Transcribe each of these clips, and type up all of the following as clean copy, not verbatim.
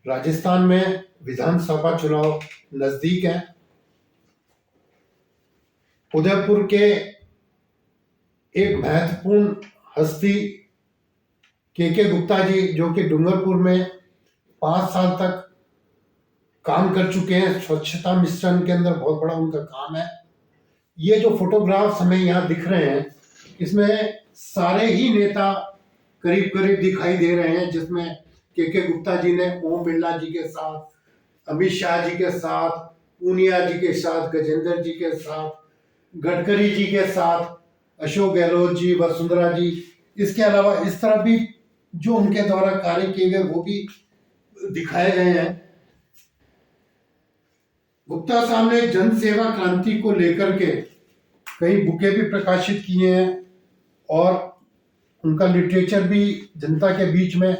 राजस्थान में विधानसभा चुनाव नजदीक है। उदयपुर के एक महत्वपूर्ण हस्ती के गुप्ता जी, जो कि डूंगरपुर में 5 साल तक काम कर चुके हैं, स्वच्छता मिशन के अंदर बहुत बड़ा उनका काम है। ये जो फोटोग्राफ्स हमें यहाँ दिख रहे हैं, इसमें सारे ही नेता करीब करीब दिखाई दे रहे हैं, जिसमें के गुप्ता जी ने ओम बिरला जी के साथ, अमित शाह जी के साथ, पूनिया जी के साथ, गजेंद्र जी के साथ, गडकरी जी के साथ, अशोक गहलोत जी, वसुंधरा जी, इसके अलावा इस तरह भी जो उनके द्वारा कार्य किए गए वो भी दिखाए गए हैं। गुप्ता साहब ने जन सेवा क्रांति को लेकर के कई बुकें भी प्रकाशित किए हैं और उनका लिटरेचर भी जनता के बीच में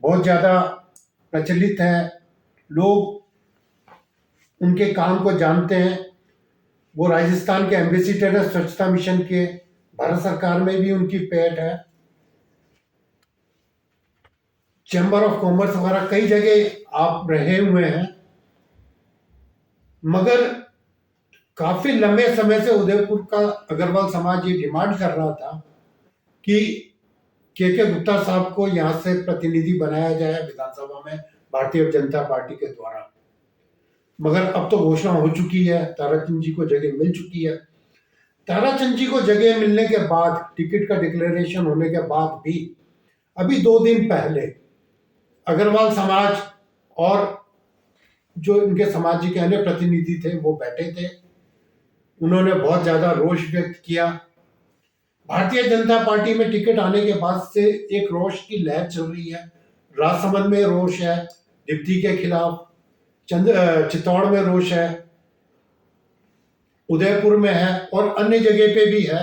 बहुत ज़्यादा प्रचलित है। लोग उनके काम को जानते हैं। वो राजस्थान के एम्बेसडर है स्वच्छता मिशन के, भारत सरकार में भी उनकी पैठ है। चैम्बर ऑफ कॉमर्स वगैरह कई जगह आप रहे हुए हैं, मगर काफी लंबे समय से उदयपुर का अग्रवाल समाज ये डिमांड कर रहा था कि के गुप्ता साहब को यहाँ से प्रतिनिधि बनाया जाए विधानसभा में भारतीय जनता पार्टी के द्वारा। मगर अब तो घोषणा हो चुकी है, ताराचंद जी को जगह मिल चुकी है। ताराचंद जी को जगह मिलने के बाद, टिकट का डिक्लेरेशन होने के बाद भी अभी 2 दिन पहले अग्रवाल समाज और जो इनके समाज के अन्य प्रतिनिधि थे वो बैठे थे। उन्होंने बहुत ज्यादा रोष व्यक्त किया। भारतीय जनता पार्टी में टिकट आने के बाद से एक रोष की लहर चल रही है। राजसमंद में रोष है डिप्टी के खिलाफ, चित्तौड़ में रोष है, उदयपुर में है और अन्य जगह पे भी है।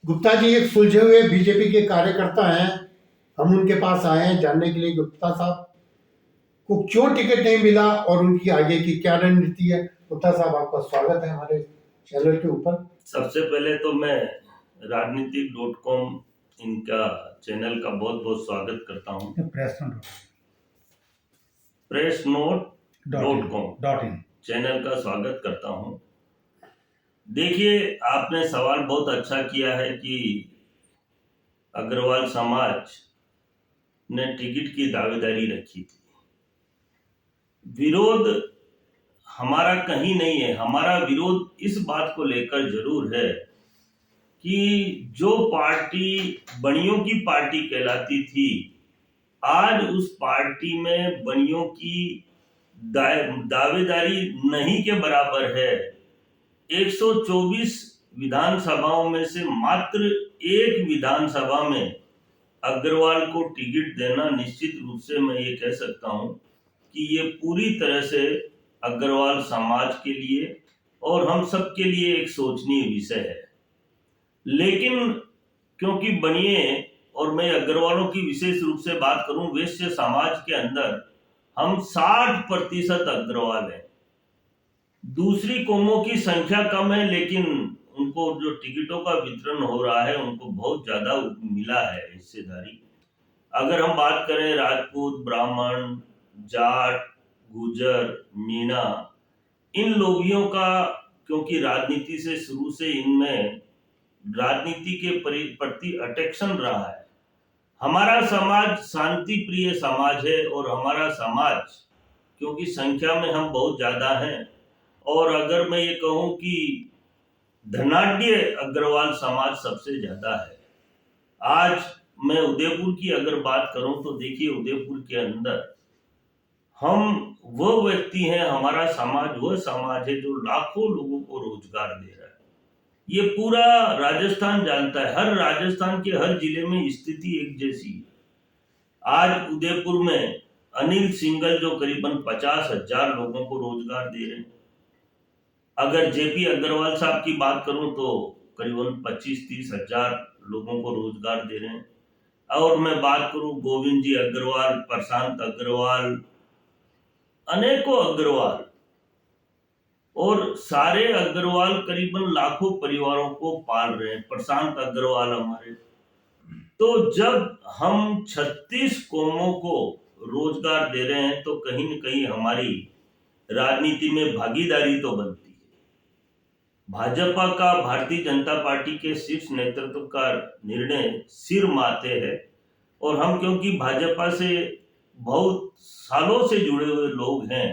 गुप्ता जी एक सुलझे हुए बीजेपी के कार्यकर्ता हैं। हम उनके पास आए हैं जानने के लिए गुप्ता साहब को क्यों टिकट नहीं मिला और उनकी आगे की क्या रणनीति है। गुप्ता साहब, आपका स्वागत है हमारे चैनल के ऊपर। सबसे पहले तो मैं राजनीतिक.com इनका चैनल का बहुत बहुत स्वागत करता हूँ। pressnote.com चैनल का स्वागत करता हूँ। देखिए, आपने सवाल बहुत अच्छा किया है कि अग्रवाल समाज ने टिकट की दावेदारी रखी थी। विरोध हमारा कहीं नहीं है। हमारा विरोध इस बात को लेकर जरूर है कि जो पार्टी बनियों की पार्टी कहलाती थी, आज उस पार्टी में बनियों की दावेदारी नहीं के बराबर है। 124 विधानसभाओं में से मात्र एक विधानसभा में अग्रवाल को टिकट देना निश्चित रूप से मैं ये कह सकता हूं कि ये पूरी तरह से अग्रवाल समाज के लिए और हम सब के लिए एक सोचनीय विषय है। लेकिन क्योंकि बनिए और मैं अग्रवालों की विशेष रूप से बात करूं, वैश्य समाज के अंदर हम 60% अग्रवाल हैं। दूसरी कौमों की संख्या कम है, लेकिन उनको जो टिकटों का वितरण हो रहा है उनको बहुत ज्यादा मिला है हिस्सेदारी। अगर हम बात करें राजपूत, ब्राह्मण, जाट, गुजर, मीणा, इन लोगों का, क्योंकि राजनीति से शुरू से इनमें राजनीति के प्रति अटेंशन रहा है। हमारा समाज शांति प्रिय समाज है और हमारा समाज, क्योंकि संख्या में हम बहुत ज्यादा हैं, और अगर मैं ये कहूं कि धनाढ्य अग्रवाल समाज सबसे ज्यादा है। आज मैं उदयपुर की अगर बात करूं तो देखिए, उदयपुर के अंदर हम वो व्यक्ति हैं, हमारा समाज वह समाज है जो लाखों लोगों को रोजगार दे रहा है। ये पूरा राजस्थान जानता है। हर राजस्थान के हर जिले में स्थिति एक जैसी है। आज उदयपुर में अनिल सिंगल जो करीबन 50,000 लोगों को रोजगार दे रहे हैं। अगर जेपी अग्रवाल साहब की बात करूं तो करीबन 25-30 हजार लोगों को रोजगार दे रहे हैं। और मैं बात करूं गोविंद जी अग्रवाल, प्रशांत अग्रवाल, अनेकों अग्रवाल, और सारे अग्रवाल करीबन लाखों परिवारों को पाल रहे हैं। प्रशांत अग्रवाल हमारे। तो जब हम 36 कौमों को रोजगार दे रहे हैं तो कहीं न कहीं हमारी राजनीति में भागीदारी तो बनती है। भाजपा का, भारतीय जनता पार्टी के शीर्ष नेतृत्व का निर्णय सिर माथे है, और हम क्योंकि भाजपा से बहुत सालों से जुड़े हुए लोग हैं,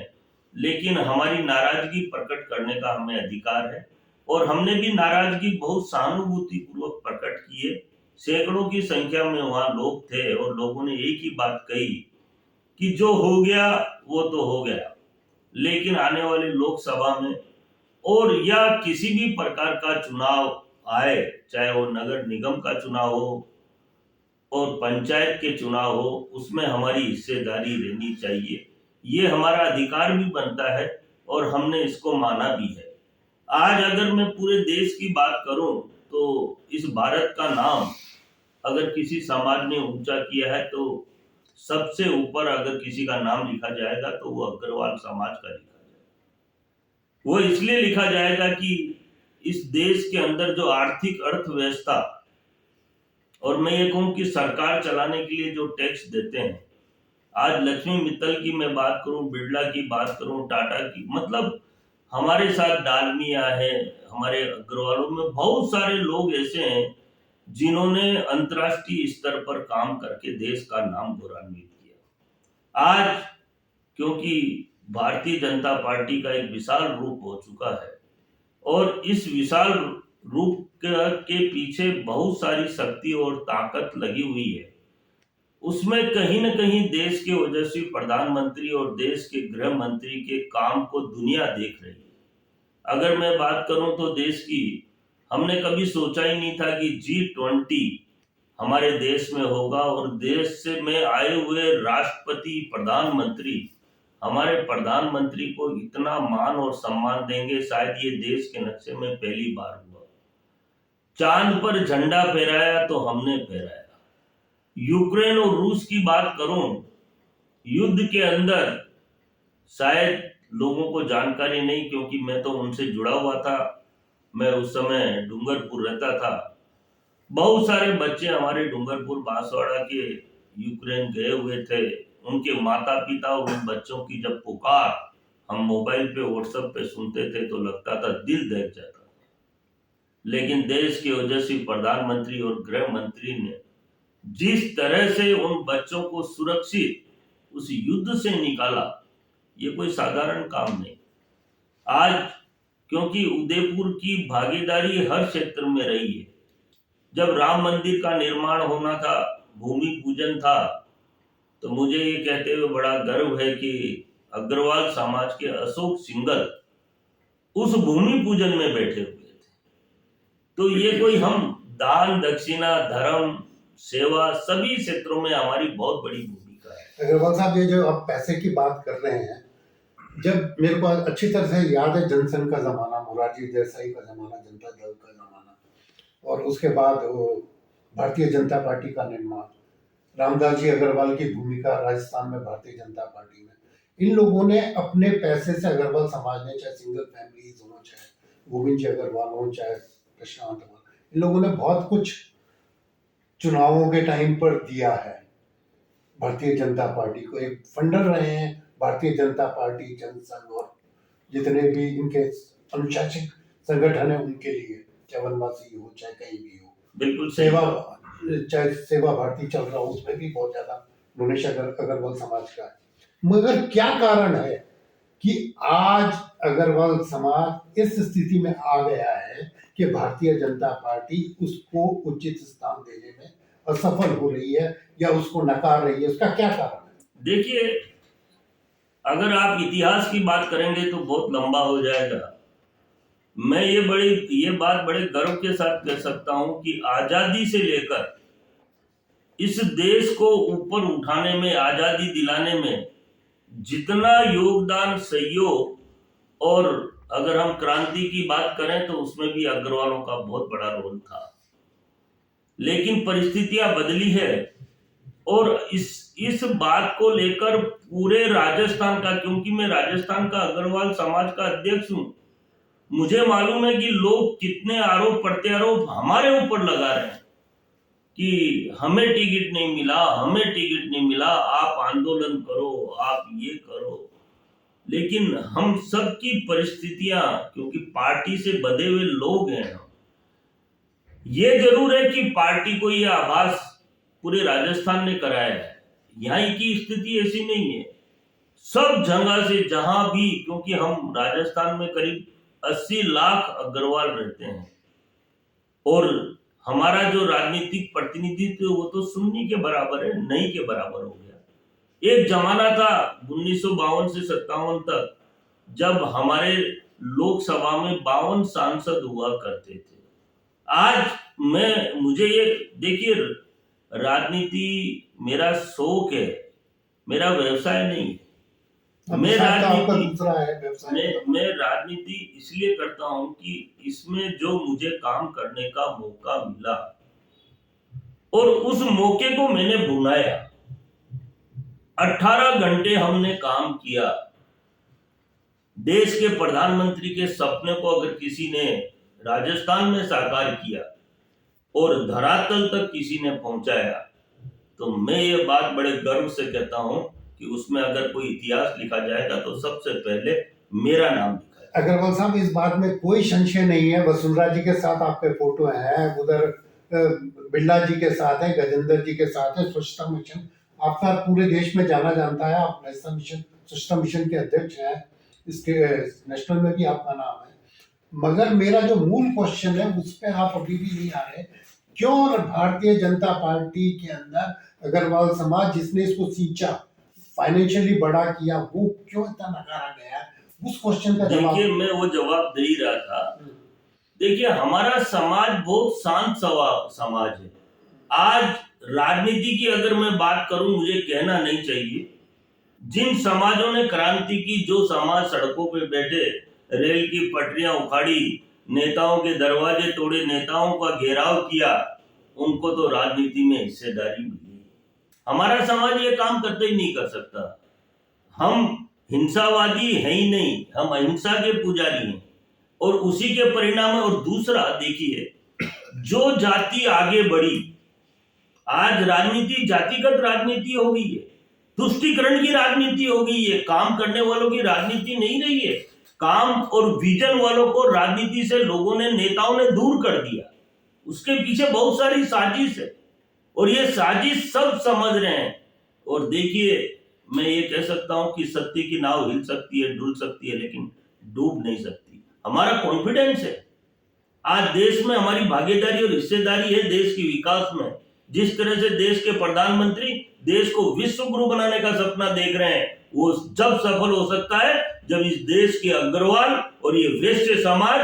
लेकिन हमारी नाराजगी प्रकट करने का हमें अधिकार है, और हमने भी नाराजगी बहुत सहानुभूति पूर्वक प्रकट की है। सैकड़ों की संख्या में वहां लोग थे और लोगों ने एक ही बात कही कि जो हो गया वो तो हो गया, लेकिन आने वाली लोकसभा में और या किसी भी प्रकार का चुनाव आए, चाहे वो नगर निगम का चुनाव हो और पंचायत के चुनाव हो, उसमें हमारी हिस्सेदारी रहनी चाहिए। ये हमारा अधिकार भी बनता है और हमने इसको माना भी है। आज अगर मैं पूरे देश की बात करूं तो इस भारत का नाम अगर किसी समाज ने ऊंचा किया है तो सबसे ऊपर अगर किसी का नाम लिखा जाएगा तो वो अग्रवाल समाज का लिखा जाएगा। वो इसलिए लिखा जाएगा कि इस देश के अंदर जो आर्थिक अर्थव्यवस्था, और मैं ये कहूं कि सरकार चलाने के लिए जो टैक्स देते हैं, आज लक्ष्मी मित्तल की मैं बात करूं, बिरला की बात करूं, टाटा की, मतलब हमारे साथ डालमिया है, हमारे अग्रवालों में बहुत सारे लोग ऐसे हैं जिन्होंने अंतर्राष्ट्रीय स्तर पर काम करके देश का नाम गौरवान्वित किया। आज क्योंकि भारतीय जनता पार्टी का एक विशाल रूप हो चुका है और इस विशाल रूप के पीछे बहुत सारी शक्ति और ताकत लगी हुई है, उसमें कहीं न कहीं देश के ओजस्वी प्रधानमंत्री और देश के गृह मंत्री के काम को दुनिया देख रही है। अगर मैं बात करूं तो देश की, हमने कभी सोचा ही नहीं था कि G20 हमारे देश में होगा और देश से में आए हुए राष्ट्रपति, प्रधानमंत्री हमारे प्रधानमंत्री को इतना मान और सम्मान देंगे, शायद ये देश के नक्शे में पहली बार हुआ। चांद पर झंडा फहराया तो हमने फहराया। यूक्रेन और रूस की बात करूं, युद्ध के अंदर शायद लोगों को जानकारी नहीं, क्योंकि मैं तो उनसे जुड़ा हुआ था, मैं उस समय डूंगरपुर रहता था। बहुत सारे बच्चे हमारे डूंगरपुर बांसवाड़ा के यूक्रेन गए हुए थे। उनके माता पिता और उन बच्चों की जब पुकार हम मोबाइल पे, व्हाट्सएप पे सुनते थे तो लगता था दिल दहक जाता था। लेकिन देश के ओजस्वी प्रधानमंत्री और गृह मंत्री ने जिस तरह से उन बच्चों को सुरक्षित उस युद्ध से निकाला, ये कोई साधारण काम नहीं। आज क्योंकि उदयपुर की भागीदारी हर क्षेत्र में रही है। जब राम मंदिर का निर्माण होना था, भूमि पूजन था, तो मुझे ये कहते हुए बड़ा गर्व है कि अग्रवाल समाज के अशोक सिंघल उस भूमि पूजन में बैठे हुए थे। तो ये कोई, हम दान दक्षिणा, धर्म, सेवा, सभी क्षेत्रों में हमारी बहुत बड़ी भूमिका है। अग्रवाल साहब, ये जो आप पैसे की बात कर रहे हैं, जब मेरे को अच्छी तरह से याद है जनसंघ का जमाना, मोरारजी देसाई का जमाना, जनता दल का जमाना, और उसके बाद वो भारतीय जनता पार्टी का निर्माण, रामदास जी अग्रवाल की भूमिका राजस्थान में भारतीय जनता पार्टी में, इन लोगों ने अपने पैसे से, अग्रवाल समाज ने, चाहे सिंगल फैमिलीज हो, चाहे गोविंद जी अग्रवाल हो, चाहे प्रशांत हो, इन लोगों ने बहुत कुछ चुनावों के टाइम पर दिया है भारतीय जनता पार्टी को। एक फंडर रहे हैं भारतीय जनता पार्टी, जनसंघ और जितने भी इनके अनुशासित संगठन है उनके लिए, चाहे वनवासी हो चाहे कहीं भी हो। बिल्कुल सेवा, चाहे सेवा भारती चल रहा हो, उसमें भी बहुत ज्यादा डोनेशन अग्रवाल समाज का है। मगर क्या कारण है कि आज अग्रवाल समाज इस स्थिति में आ गया है कि भारतीय जनता पार्टी उसको उचित स्थान देने में असफल हो रही है या उसको नकार रही है? उसका क्या कारण है? देखिए, अगर आप इतिहास की बात करेंगे तो बहुत लंबा हो जाएगा। मैं ये बात बड़े गर्व के साथ कह सकता हूं कि आजादी से लेकर इस देश को ऊपर उठाने में, आजादी दिलाने में जितना योगदान, सहयोग, और अगर हम क्रांति की बात करें तो उसमें भी अग्रवालों का बहुत बड़ा रोल था। लेकिन परिस्थितियां बदली है और इस बात को लेकर पूरे राजस्थान का, क्योंकि मैं राजस्थान का अग्रवाल समाज का अध्यक्ष हूं, मुझे मालूम है कि लोग कितने आरोप प्रत्यारोप हमारे ऊपर लगा रहे हैं। कि हमें टिकट नहीं मिला, हमें टिकट नहीं मिला, आप आंदोलन करो, आप ये करो। लेकिन हम सब की परिस्थितियां, क्योंकि पार्टी से बंधे हुए लोग हैं हम, ये जरूर है कि पार्टी को ये आभास पूरे राजस्थान ने कराया है। यहाँ की स्थिति ऐसी नहीं है, सब जगह से जहां भी, क्योंकि हम राजस्थान में करीब 80 लाख अग्रवाल रहते हैं और हमारा जो राजनीतिक प्रतिनिधित्व वो तो शून्य के बराबर है, नहीं के बराबर हो गया। एक जमाना था 1952 से 57 तक, जब हमारे लोकसभा में 52 सांसद हुआ करते थे। आज मुझे ये देखिए, राजनीति मेरा शौक है, मेरा व्यवसाय नहीं है। मैं राजनीति इसलिए करता हूं कि इसमें जो मुझे काम करने का मौका मिला और उस मौके को मैंने भुनाया। 18 घंटे हमने काम किया। देश के प्रधानमंत्री के सपने को अगर किसी ने राजस्थान में साकार किया और धरातल तक किसी ने पहुंचाया, तो मैं ये बात बड़े गर्व से कहता हूं कि उसमें अगर कोई इतिहास लिखा जाएगा तो सबसे पहले मेरा नाम लिखा है। अग्रवाल साहब, इस बात में कोई संशय नहीं है। वसुंधरा जी के साथ आपके फोटो हैं, उधर बिरला जी के साथ है, गजेंद्र जी के साथ है। स्वच्छता मिशन आपका पूरे देश में जाना जानता है, आप नेशनल मिशन स्वच्छता मिशन के अध्यक्ष हैं, इसके नेशनल में भी आपका नाम है। मगर मेरा जो मूल क्वेश्चन है उस पर आप अभी भी नहीं आ रहे। क्यों भारतीय जनता पार्टी के अंदर अग्रवाल समाज, जिसने इसको सींचा, फाइनेंशियली बड़ा किया, वो क्यों इतना नकारा गया? उस क्वेश्चन का जवाब। देखिए, मैं वो जवाब दे ही रहा था। देखिए, हमारा समाज बहुत शांत समाज है। आज राजनीति की अगर मैं बात करूं, मुझे कहना नहीं चाहिए, जिन समाजों ने क्रांति की, जो समाज सड़कों पे बैठे, रेल की पटरियां उखाड़ी, नेताओं के दरवाजे तोड़े, नेताओं का घेराव किया, उनको तो राजनीति में हिस्सेदारी मिली। हमारा समाज ये काम करते ही नहीं कर सकता। हम हिंसावादी है ही नहीं, हम अहिंसा के पुजारी हैं और उसी के परिणाम है। और दूसरा देखिए, जो जाति आगे बढ़ी, आज राजनीति जातिगत राजनीति हो गई है, तुष्टीकरण की राजनीति हो गई है, काम करने वालों की राजनीति नहीं रही है। काम और विजन वालों को राजनीति से लोगों ने, नेताओं ने दूर कर दिया। उसके पीछे बहुत सारी साजिश है और ये साजिश सब समझ रहे हैं। और देखिए, मैं ये कह सकता हूं कि सत्य की नाव हिल सकती है, डुल सकती है, लेकिन डूब नहीं सकती। हमारा कॉन्फिडेंस है। आज देश में हमारी भागीदारी और हिस्सेदारी है देश के विकास में। जिस तरह से देश के प्रधानमंत्री देश को विश्व गुरु बनाने का सपना देख रहे हैं, वो जब सफल हो सकता है जब इस देश के अग्रवाल और ये वैश्य समाज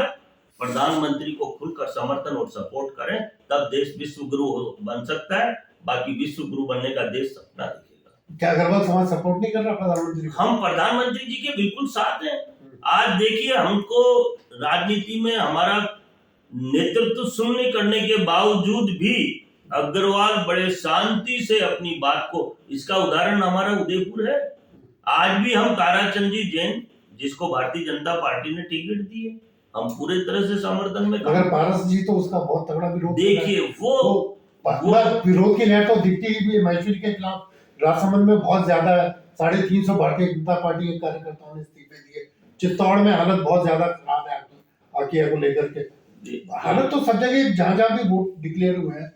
प्रधानमंत्री को खुलकर समर्थन और सपोर्ट करें, तब देश विश्व गुरु बन सकता है। बाकी विश्व गुरु बनने का देश सपना देखेगा। क्या अग्रवाल समाज सपोर्ट नहीं कर रहा प्रधानमंत्री को? हम प्रधानमंत्री जी के बिल्कुल साथ हैं। आज देखिए, हमको राजनीति में हमारा नेतृत्व शून्य करने के बावजूद भी अग्रवाल बड़े शांति से अपनी बात को, इसका उदाहरण हमारा उदयपुर है। आज भी हम ताराचंद जैन, जिसको भारतीय जनता पार्टी ने टिकट दी है, हम पूरे तरह से समर्थन में। अगर पारस जी तो उसका बहुत तगड़ा विरोध। देखिए, वो विरोध की लहर तो दिखती ही भी महसूल के खिलाफ राजसमंद में बहुत ज्यादा है। 350 भारतीय जनता पार्टी के कार्यकर्ताओं ने इस्तीफे दिए। चित्तौड़ में हालत बहुत ज्यादा खराब है आकिया को लेकर के। हालत तो सब जगह, जहां जहां भी वोट डिक्लेयर हुए हैं।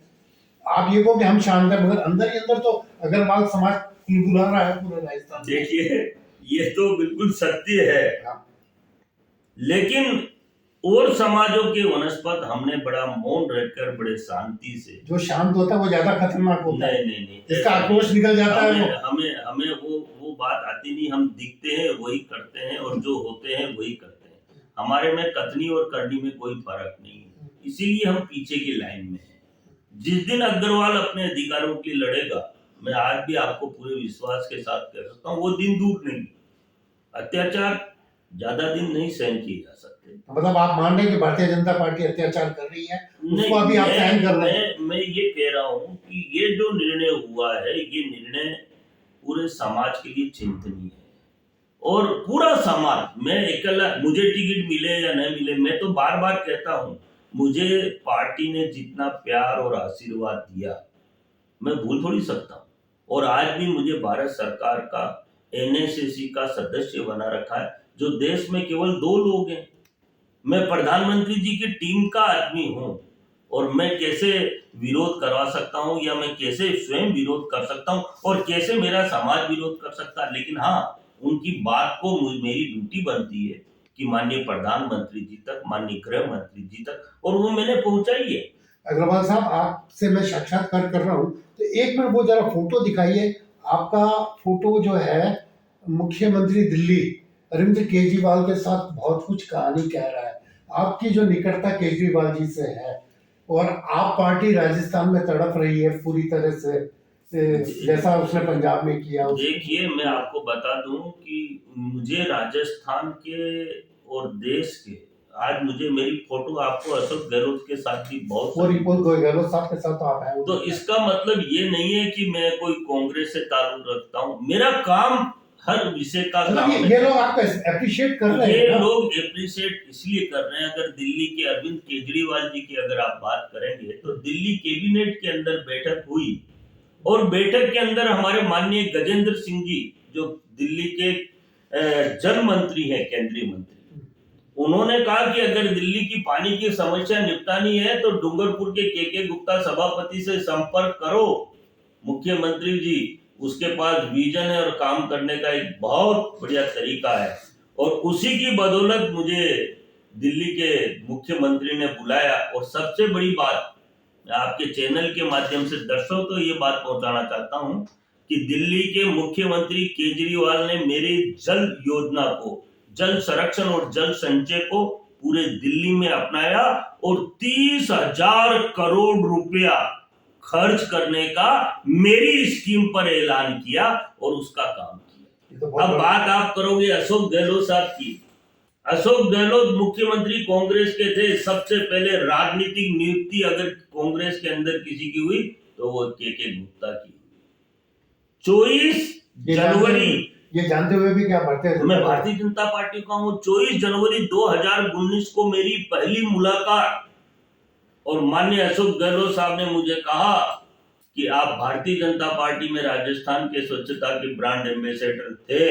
आप ये कहो कि हम शांत हैं, मगर अंदर ही अंदर तो अग्रवाल समाज कुलबुला रहा है पूरे राजस्थान। देखिए, ये तो बिल्कुल सत्य है। लेकिन और समाजों के वनस्पत हमने बड़ा मौन रहकर, बड़े शांति से। जो शांत होता है वो ज्यादा खतरनाक होता है। नहीं, इसका आक्रोश निकल जाता है। हमें वो बात आती नहीं। हम दिखते हैं वही करते हैं और जो होते हैं वही करते हैं। हमारे में कथनी और करनी में कोई फर्क नहीं है, इसीलिए हम पीछे की लाइन में हैं। जिस दिन अग्रवाल अपने अधिकारों के लिए लड़ेगा, मैं आज भी आपको पूरे विश्वास के साथ कह सकता हूँ, वो दिन दूर नहीं। अत्याचार ज्यादा दिन नहीं सहन किए जा सकते। मतलब आप मान रहे हैं कि भारतीय जनता पार्टी अत्याचार कर रही है, उसको अभी आप सहन कर रहे हैं? मैं ये कह रहा हूँ कि ये जो निर्णय हुआ है, ये निर्णय पूरे समाज के लिए चिंतनीय है। और पूरा समाज, मैं अकेला, मुझे टिकट मिले या नहीं मिले, मैं तो बार बार कहता हूँ, मुझे पार्टी ने जितना प्यार और आशीर्वाद दिया, मैं भूल थोड़ी सकता हूँ। और आज भी मुझे भारत सरकार का एनएसएसी का सदस्य बना रखा है, जो देश में केवल 2 लोग हैं। मैं प्रधानमंत्री जी की टीम का आदमी हूँ, और मैं कैसे विरोध करवा सकता हूँ, या मैं कैसे स्वयं विरोध कर सकता हूँ, और कैसे मेरा समाज विरोध कर सकता है। लेकिन हाँ, उनकी बात को मेरी ड्यूटी बनती है कि माननीय प्रधानमंत्री जी तक, माननीय गृह मंत्री जी तक, और वो मैंने पहुंचाई है। अग्रवाल साहब, आपसे मैं साक्षात्कार कर रहा हूँ, तो एक मिनट वो जरा फोटो दिखाइए। आपका फोटो जो है, मुख्यमंत्री दिल्ली अरविंद केजरीवाल के साथ बहुत कुछ कहानी कह रहा है। आपकी जो निकटता केजरीवाल जी से है, और आप पार्टी राजस्थान में तड़प रही है पूरी तरह से, जैसा उसने पंजाब में किया। देखिए, मैं आपको बता दूं कि मुझे राजस्थान के और देश के, आज मुझे मेरी फोटो आपको अशोक गहलोत के साथ भी बहुत, और गहलोत साहब के साथ तो आप हैं। तो इसका मतलब ये नहीं है कि मैं कोई कांग्रेस से ताल्लुक रखता हूँ। मेरा काम हर विषय का काम है। ये लोग आपको अप्रिशिएट कर रहे हैं। ये लोग अप्रिशिएट इसलिए कर रहे हैं, अगर दिल्ली के अरविंद केजरीवाल जी की अगर आप बात करेंगे, तो दिल्ली कैबिनेट के अंदर बैठक हुई, और बैठक के अंदर हमारे माननीय गजेंद्र सिंह जी, जो दिल्ली के जल मंत्री हैं, केंद्रीय मंत्री, उन्होंने कहा कि अगर दिल्ली की पानी की समस्या निपटानी है तो डूंगरपुर के गुप्ता सभापति से संपर्क करो। मुख्यमंत्री जी, उसके पास विजन है और काम करने का एक बहुत बढ़िया तरीका है। और उसी की बदौलत मुझे दिल्ली के मुख्यमंत्री ने बुलाया। और सबसे बड़ी बात, मैं आपके चैनल के माध्यम से दर्शकों को ये बात पहुंचाना चाहता हूं कि दिल्ली के मुख्यमंत्री केजरीवाल ने मेरी जल योजना को, जल संरक्षण और जल संचय को पूरे दिल्ली में अपनाया, और 30,000 करोड़ रुपया खर्च करने का मेरी स्कीम पर ऐलान किया और उसका काम किया। अब बात आप करोगे अशोक गहलोत साहब की। अशोक गहलोत मुख्यमंत्री कांग्रेस के थे। सबसे पहले राजनीतिक नियुक्ति अगर कांग्रेस के अंदर किसी की हुई तो वो के गुप्ता की। 24 जनवरी, ये जानते हुए भी क्या मैं भारतीय जनता पार्टी का हूँ। 24 जनवरी 2019 को मेरी पहली मुलाकात, और माननीय अशोक गहलोत साहब ने मुझे कहा कि आप भारतीय जनता पार्टी में राजस्थान के स्वच्छता के ब्रांड एम्बेसडर थे,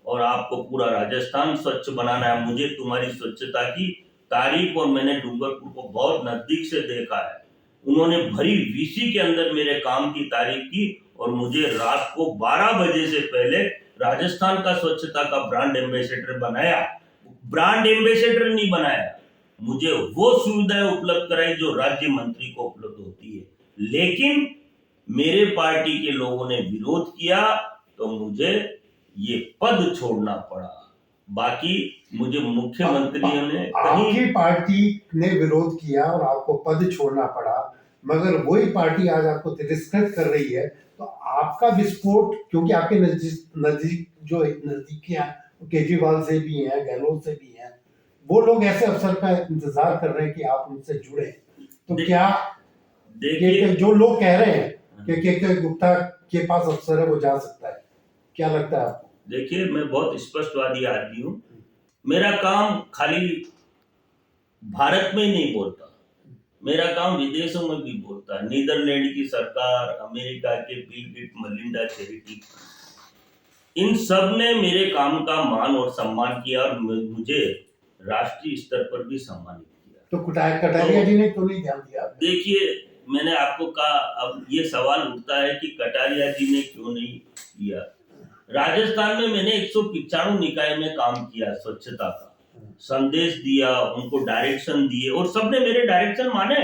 और आपको पूरा राजस्थान स्वच्छ बनाना है। मुझे तुम्हारी स्वच्छता की तारीफ, और मैंने डूंगरपुर को बहुत नजदीक से देखा है। उन्होंने भरी वीसी के अंदर मेरे काम की तारीफ की, और मुझे रात को 12 बजे से पहले राजस्थान का स्वच्छता का ब्रांड एम्बेसडर बनाया। ब्रांड एम्बेसडर नहीं बनाया, मुझे वो सुविधाएं उपलब्ध कराई जो राज्य मंत्री को उपलब्ध होती है। लेकिन मेरे पार्टी के लोगों ने विरोध किया तो मुझे ये पद छोड़ना पड़ा। बाकी मुझे मुख्यमंत्रियों ने, आपकी पार्टी ने विरोध किया और आपको पद छोड़ना पड़ा, मगर वही पार्टी आज आपको तिरस्कृत कर रही है। तो आपका विस्फोट, क्योंकि आपके नजदीक जो नजदीकियां केजरीवाल से भी हैं, गहलोत से भी हैं, वो लोग ऐसे अवसर का इंतजार कर रहे हैं कि आप उनसे जुड़े। तो क्या देखिए, जो लोग कह रहे हैं कि के गुप्ता के पास अवसर है, वो जा सकता है, क्या लगता है आपको? देखिए, मैं बहुत स्पष्टवादी आदमी हूँ। मेरा काम खाली भारत में ही नहीं बोलता, मेरा काम विदेशों में भी बोलता है। नीदरलैंड की सरकार, अमेरिका के बिल गेट, मलिंडा चैरिटी, इन सब ने मेरे काम का मान और सम्मान किया, और मुझे राष्ट्रीय स्तर पर भी सम्मानित किया। तो कटारिया जी ने क्यों नहीं ध्यान दिया? देखिए, मैंने आपको कहा, अब ये सवाल उठता है कि कटारिया जी ने क्यों नहीं किया। राजस्थान में मैंने 195 निकाय में काम किया, स्वच्छता का संदेश दिया, उनको डायरेक्शन दिए, और सबने मेरे डायरेक्शन माने।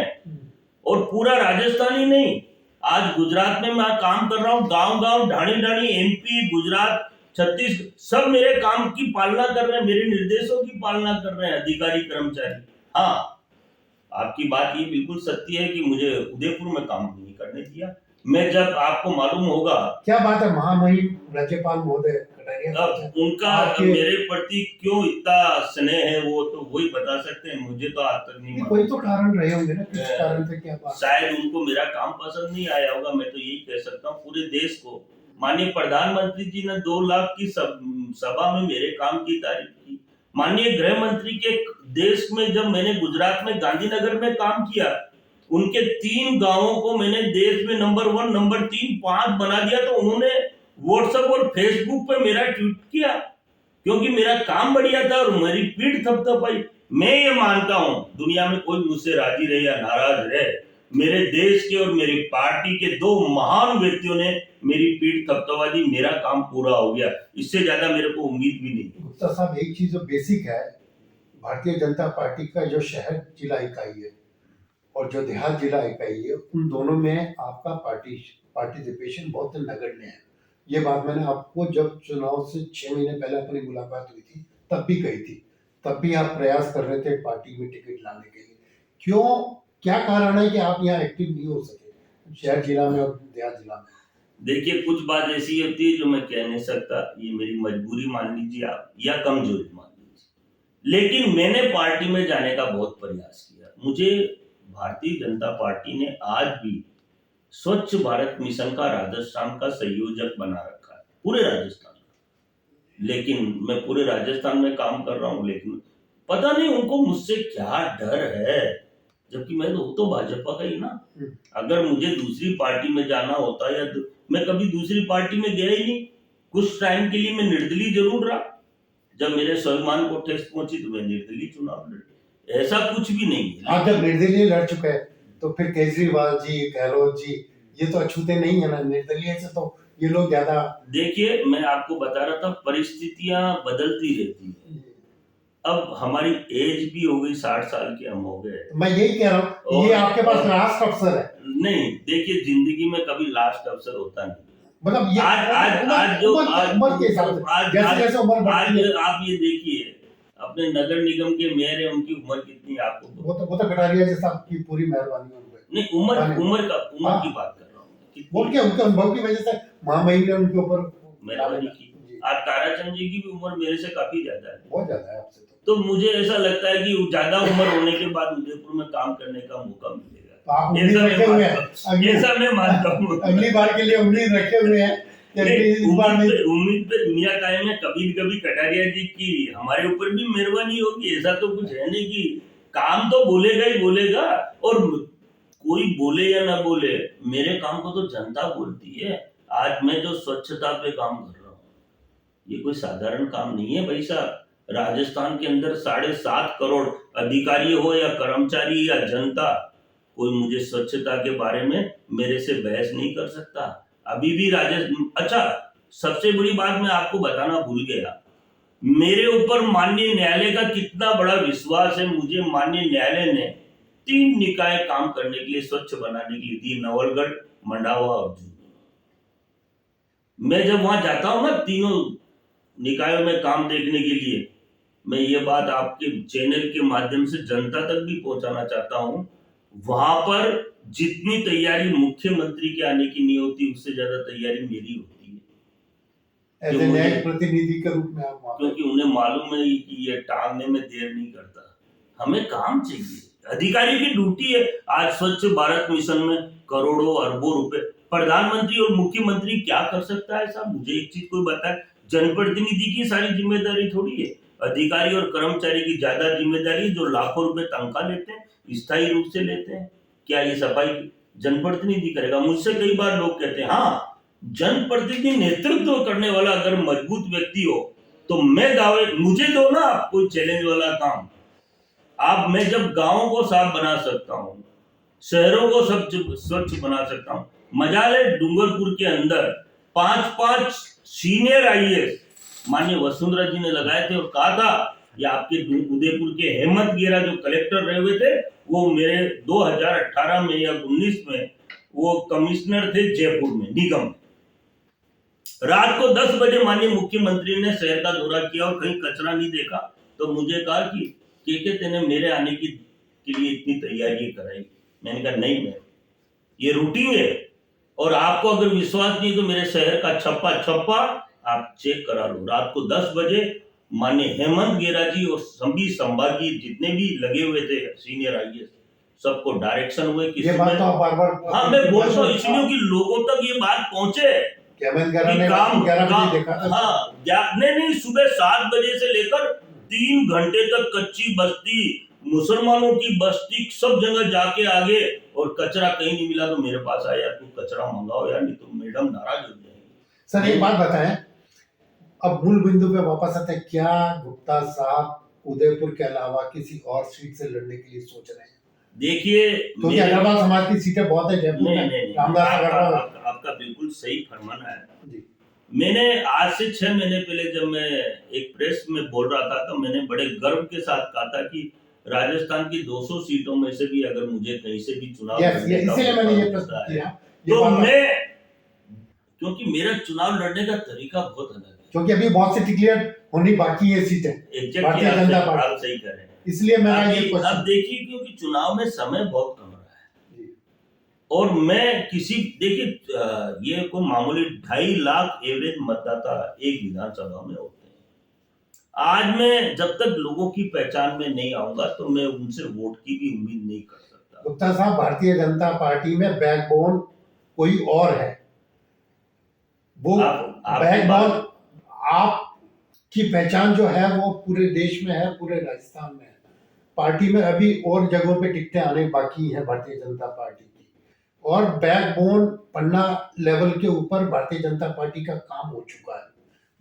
और पूरा राजस्थान ही नहीं, आज गुजरात में मैं काम कर रहा हूँ, गांव-गांव, ढाणी-ढाणी, एमपी, गुजरात, छत्तीसगढ़, सब मेरे काम की पालना कर रहे हैं, मेरे निर्देशों की पालना कर रहे हैं अधिकारी कर्मचारी। हाँ, आपकी बात ये बिल्कुल सत्य है कि मुझे उदयपुर में काम नहीं करने दिया। मैं जब, आपको मालूम होगा, क्या बात है, महामहिम राज्यपाल महोदय कटारिया, उनका मेरे प्रति क्यों इतना स्नेह है, वो तो वही बता सकते हैं, मुझे तो आज तक नहीं। कोई तो कारण रहे होंगे ना, किस कारण से, क्या बात? शायद उनको मेरा काम पसंद नहीं आया होगा, मैं तो यही कह सकता हूँ। पूरे देश को माननीय प्रधानमंत्री जी ने 2 लाख की सभा में मेरे काम की तारीफ की, माननीय गृह मंत्री के देश में जब मैंने गुजरात में गांधीनगर में काम किया, उनके 3 गांवों को मैंने देश में नंबर 1, नंबर 3, 5 बना दिया, तो उन्होंने व्हाट्सएप और फेसबुक पे मेरा ट्वीट किया, क्योंकि मेरा काम बढ़िया था और मेरी पीठ थपथपाई। मैं ये मानता हूं दुनिया में कोई मुझसे राजी रहे या नाराज रहे, मेरे देश के और मेरी पार्टी के 2 महान व्यक्तियों ने मेरी पीठ थपथपा दी, मेरा काम पूरा हो गया, इससे ज्यादा मेरे को उम्मीद भी नहीं। गुप्ता साहब, एक चीज जो बेसिक है, भारतीय जनता पार्टी का जो शहर जिला इकाई है और जो देहात जिला इकाई है, उन दोनों में आपका पार्टिसिपेशन बहुत नगण्य है। ये बात मैंने आपको जब चुनाव से 6 महीने पहले अपनी मुलाकात हुई थी तब भी कही थी। तब भी आप प्रयास कर रहे थे पार्टी में टिकट लाने के लिए। क्यों, क्या कारण है कि आप यहाँ एक्टिव नहीं हो सके शहर जिला में और देहात जिला में? देखिए, कुछ बात ऐसी होती है जो मैं कह नहीं सकता, ये मेरी मजबूरी मान लीजिए आप या कमजोरी मान लीजिए, लेकिन मैंने पार्टी में जाने का बहुत प्रयास किया। मुझे भारतीय जनता पार्टी ने आज भी स्वच्छ भारत मिशन का राजस्थान का संयोजक बना रखा है, पूरे राजस्थान में। लेकिन मैं पूरे राजस्थान में काम कर रहा हूँ, लेकिन पता नहीं उनको मुझसे क्या डर है, जबकि मैं तो भाजपा का ही ना। अगर मुझे दूसरी पार्टी में जाना होता या मैं कभी दूसरी पार्टी में गया ही नहीं। कुछ टाइम के लिए मैं निर्दलीय जरूर रहा, जब मेरे स्वाभिमान को ठेस पहुंची तो मैं निर्दलीय चुनाव लड़ी, ऐसा कुछ भी नहीं है। आप जब निर्दलीय लड़ चुके हैं तो फिर केजरीवाल जी, गहलोत जी, ये तो अछूते नहीं है ना, निर्दलीय से तो ये लोग ज्यादा। देखिए, मैं आपको बता रहा था, परिस्थितियां बदलती रहती है। अब हमारी एज भी हो गई, 60 साल के हम हो गए। मैं यही कह रहा हूँ, ये आपके पास लास्ट अवसर है। नहीं, देखिए, जिंदगी में कभी लास्ट अवसर होता नहीं। मतलब ये आज उम्र के हिसाब से, जैसे उम्र बढ़ती है। आप ये देखिए, अपने नगर निगम के मेयर है, उनकी उम्र कितनी है आपको? वो तो कटारिया जी साहब की पूरी मेहरबानी है उन पे। नहीं, उम्र की बात कर रहा हूँ। उनके अनुभव की वजह से महामहिम ने उनके ऊपर मेहरबानी की। आज ताराचंद जी की भी उम्र मेरे से काफी ज्यादा है, बहुत ज्यादा है आपसे तो मुझे ऐसा लगता है कि ज्यादा उम्र होने के बाद उदयपुर में काम करने का मौका मिलेगा। तो आप उम्मीद रखे हुए हैं, ऐसा मैं मानता हूँ। अगली बार के लिए उम्मीद रखे हुए हैं। उम्मीद पे दुनिया कायम है। कभी कभी कटारिया जी की हमारे ऊपर भी मेहरबानी होगी, ऐसा तो कुछ है नहीं कि काम तो बोलेगा ही बोलेगा, और कोई बोले या ना बोले, मेरे काम को तो जनता बोलती है। आज मैं जो स्वच्छता पे काम कर रहा हूँ, ये कोई साधारण काम नहीं है भाई साहब। राजस्थान के अंदर 7.5 करोड़ अधिकारी हो या कर्मचारी या जनता, कोई मुझे स्वच्छता के बारे में मेरे से बहस नहीं कर सकता। अभी भी राजस्थान। अच्छा, सबसे बड़ी बात मैं आपको बताना भूल गया, मेरे ऊपर माननीय न्यायालय का कितना बड़ा विश्वास है। मुझे माननीय न्यायालय ने 3 निकाय काम करने के लिए, स्वच्छ बनाने के लिए दी, नवलगढ़, मंडावा और झुंझुनू। मैं जब वहां जाता हूं ना, तीनों निकायों में काम देखने के लिए, मैं ये बात आपके चैनल के माध्यम से जनता तक भी पहुंचाना चाहता हूं, वहां पर जितनी तैयारी मुख्यमंत्री के आने की नहीं होती, उससे ज्यादा तैयारी मेरी होती है। एज ए न्यायिक प्रतिनिधि के रूप में आप, क्योंकि उन्हें मालूम है कि ये टालने में देर नहीं करता, हमें काम चाहिए। अधिकारी की ड्यूटी है। आज स्वच्छ भारत मिशन में करोड़ों अरबों रुपए, प्रधानमंत्री और मुख्यमंत्री क्या कर सकता है साहब? मुझे एक चीज कोई बताए, जनप्रतिनिधि की सारी जिम्मेदारी थोड़ी है। अधिकारी और कर्मचारी की ज्यादा जिम्मेदारी, जो लाखों रुपए तनख्वाह लेते हैं, स्थायी रूप से लेते हैं। क्या ये सफाई जनप्रतिनिधि करेगा? मुझसे कई बार लोग कहते हैं, हाँ, जनप्रतिनिधि नेतृत्व करने वाला अगर मजबूत व्यक्ति हो तो मैं दावे, मुझे दो ना कोई चैलेंज वाला काम। आप, मैं जब गांवों को साफ बना सकता हूँ, शहरों को सब स्वच्छ बना सकता हूँ। मजाल है, डूंगरपुर के अंदर 5 सीनियर IAS माननीय वसुंधरा जी ने लगाए थे और कहा था, ये आपके उदयपुर के हेमंत गेरा जो कलेक्टर रहे हुए थे, वो मेरे 2018 में या 19 में वो कमिश्नर थे जयपुर में, निगम। रात को 10 बजे माननीय मुख्यमंत्री ने शहर का दौरा किया और कहीं कचरा नहीं देखा, तो मुझे कहा कि तेने मेरे आने के लिए इतनी तैयारी कराई। मैंने कहा, नहीं, मैं ये रूटीन है, और आपको अगर विश्वास नहीं तो मेरे शहर का छप्पा आप चेक करा लो। रात को 10 बजे माननीय हेमंत गेरा जी और सभी संभागीय जितने भी लगे हुए थे सीनियर IAS, सबको डायरेक्शन हुए कि ये बात तो आप बार-बार, हाँ, मैं बोलता हूँ इसलिए कि लोगों तक ये बात पहुंचे। हेमंत गेरा ने 11 बजे देखा था। हाँ, नहीं, सुबह 7 बजे से लेकर 3 घंटे तक कच्ची बस्ती, मुसलमानों की बस्ती, सब जगह जाके आगे, और कचरा कहीं नहीं मिला तो मेरे पास आया, तू कचरा मंगाओ यार, नहीं तो मैडम नाराज हो जाएंगी। सर एक बात बताएं, अब मूल बिंदु पे वापस आते हैं, क्या गुप्ता साहब उदयपुर के अलावा किसी और सीट से लड़ने के लिए सोच रहे हैं? देखिए, क्योंकि अग्रवाल समाज की सीटें बहुत है जयपुर नहीं में, नहीं, रामदास अग्रवाल। आपका बिल्कुल सही फरमाना है जी। मैंने आज से 6 महीने पहले जब मैं एक प्रेस में बोल रहा था, तो मैंने बड़े गर्व के साथ कहा था कि राजस्थान की 200 सीटों में से भी अगर मुझे कहीं से भी चुनाव यस, लड़ने का इसीलिए मैंने ये मौका प्रश्न मिलता है, किया। तो मैं, क्योंकि मेरा चुनाव लड़ने का तरीका बहुत अलग है, क्योंकि अभी बहुत सी डिक्लेयर होनी बाकी है सीटें, भारतीय जनता पार्टी। आप सही कह रहे हैं। इसलिए मेरा ये अब क्वेश्चन। देखिए, क्योंकि चुनाव में समय बहुत कम रहा है, जी। और मैं किसी, देखिए ये कोई मामूली 2.5 लाख एवरेज मतदाता एक विधानसभा में होते हैं। आज मैं जब तक लोगों की पहचान में नहीं आऊंगा तो मैं उनसे वोट की भी उम्मीद नहीं कर सकता। गुप्ता साहब, भारतीय जनता पार्टी में बैकबोन कोई और है, वो बैकबोन आपकी पहचान जो है वो पूरे देश में है, पूरे राजस्थान में है। पार्टी में अभी और जगहों पे टिकटें आने बाकी हैं भारतीय जनता पार्टी की, और बैकबोन पन्ना लेवल के ऊपर भारतीय जनता पार्टी का काम हो चुका है।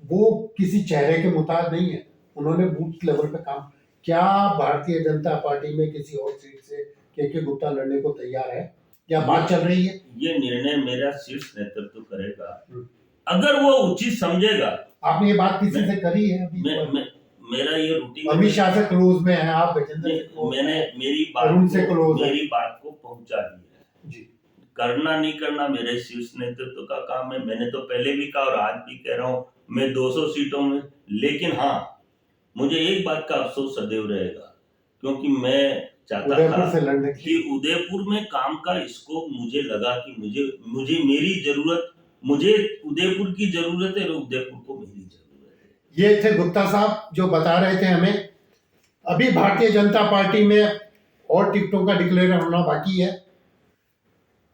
वो किसी चेहरे के मुताबिक नहीं है, उन्होंने बूथ लेवल पे काम। क्या भारतीय जनता पार्टी में किसी और सीट से के गुप्ता लड़ने को तैयार है, क्या बात चल रही है? ये निर्णय मेरा शीर्ष नेतृत्व करेगा, अगर वो उचित समझेगा। आपने ये बात किसी से करी है अभी? मेरा ये रूटीन, अमित शाह से क्लोज में है आप, गजेंद्र से क्लोज मैंने है, मेरी बात को पहुंचा दी है जी। करना नहीं करना मेरे शीर्ष नेतृत्व का काम है। मैंने तो पहले भी कहा और आज भी कह रहा हूं, मैं 200 सीटों में, लेकिन हाँ, मुझे एक बात का अफसोस सदैव रहेगा, क्योंकि मैं चाहता था कि उदयपुर में काम का स्कोप, मुझे लगा कि मुझे मेरी जरूरत, मुझे उदयपुर की जरूरत है और उदयपुर को मेरी जरूरत है। ये थे गुप्ता साहब जो बता रहे थे हमें, अभी भारतीय जनता पार्टी में और टिकटों का डिक्लेयर होना बाकी है।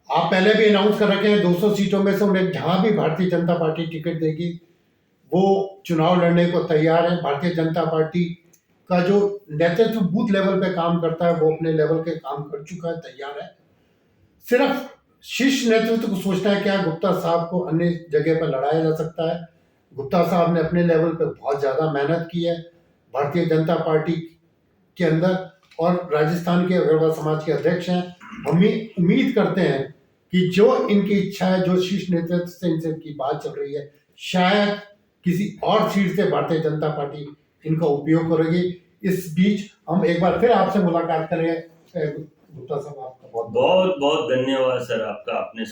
आप पहले भी अनाउंस कर रखे हैं 200 सीटों में से उन्हें जहां भी भारतीय जनता पार्टी टिकट देगी वो चुनाव लड़ने को तैयार है। भारतीय जनता पार्टी का जो नेतृत्व बूथ लेवल पे काम करता है वो अपने लेवल के काम कर चुका है, तैयार है। सिर्फ शीर्ष नेतृत्व को सोचना है क्या गुप्ता साहब को अन्य जगह पर लड़ाया जा सकता है। गुप्ता साहब ने अपने लेवल पे बहुत ज्यादा मेहनत की है भारतीय जनता पार्टी के अंदर, और राजस्थान के अग्रवाल समाज के अध्यक्ष हैं। हम उम्मीद करते हैं कि जो इनकी इच्छा है, जो शीर्ष नेतृत्व से इनसे की बात चल रही है, शायद किसी और सीट से भारतीय जनता पार्टी इनका उपयोग करेगी। इस बीच हम एक बार फिर आपसे मुलाकात करें। गुप्ता साहब, आपका बहुत बहुत धन्यवाद सर, आपका। आपने